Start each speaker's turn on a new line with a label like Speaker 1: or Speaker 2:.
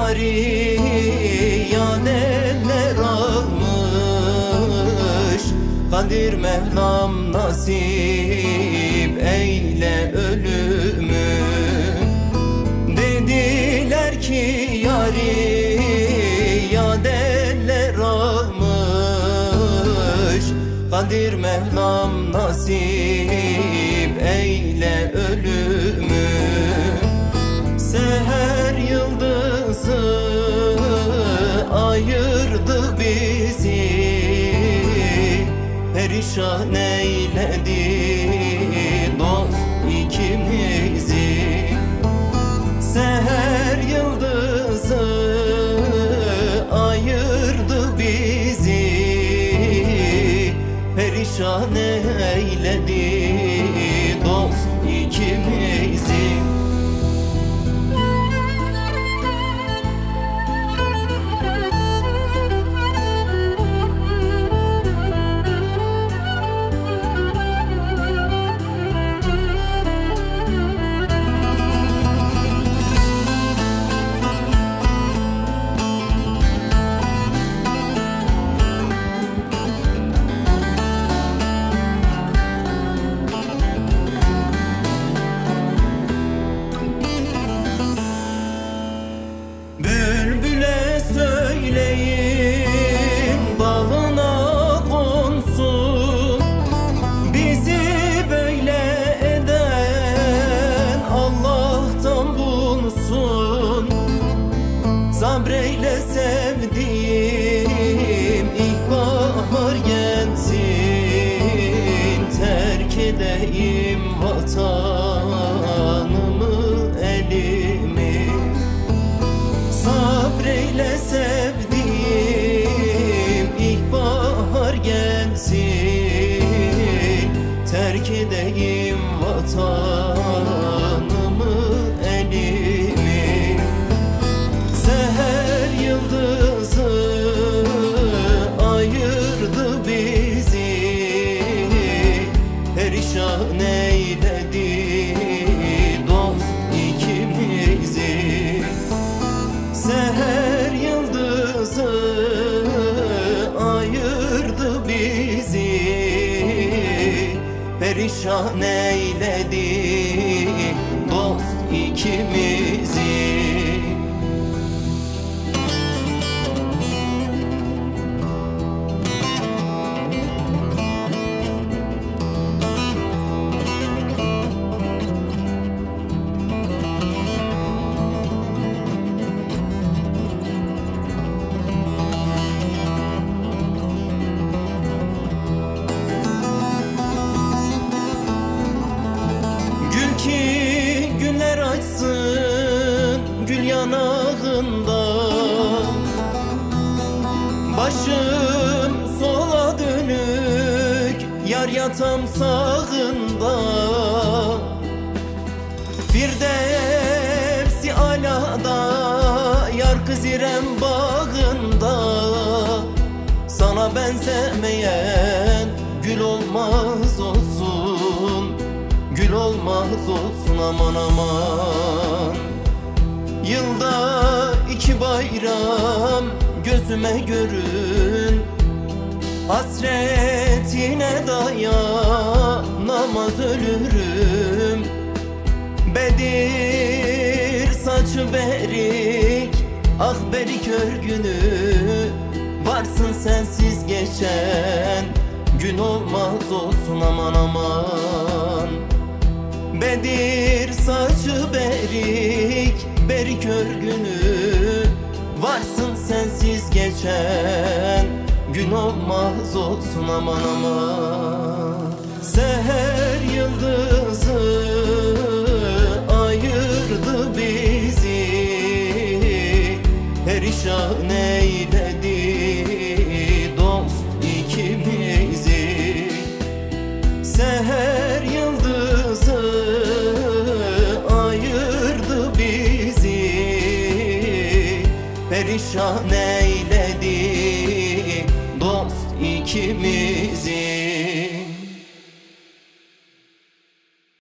Speaker 1: yari yaneler almış. Kadir Mevlam nasip eyle ölümü. Dediler ki yari yaneler almış. Kadir Mevlam nasip eyle ölümü. Seher yıldızı ayırdı bizi, perişan eyledi dost ikimizi. Seher yıldızı ayırdı bizi, perişan eyledi dost ikimizi. Bülbüle söyleyin dalına konsun, bizi böyle eden Allah'tan bulsun. Sabreyle sevdiğim ilkbahar gelsin, terk edeyim vatanımı elimi. Sabreyle sevdiğim ilkbahar gelsin, terk edeyim vatanımı elimi. Seher yıldızı ayırdı bizi, perişan eyledi dost ikimizi. Seher yıldızı ayırdı bizi, perişan eyledi dost ikimizi. Ki güller açsın gül yanağında, başım sola dönük yar yatam sağında. Firdevsi alada yar kız İrem bağında, sana benzemeyen gül olmaz olsun, gül olmaz olsun aman aman. Yılda iki bayram gözüme görün, hasretine dayanamaz ölürüm. Bedir saçı berik, ah berik örgünü, varsın sensiz geçen gün olmaz olsun aman aman. Bedir saçı berik, berik örgünü, varsın sensiz geçen gün olmaz olsun aman aman. Seher yıldızı ayırdı bizi, perişan eyledi dost ikimizi. Seher yıldızı ayırdı bizi, perişan eyledi dost ikimizi.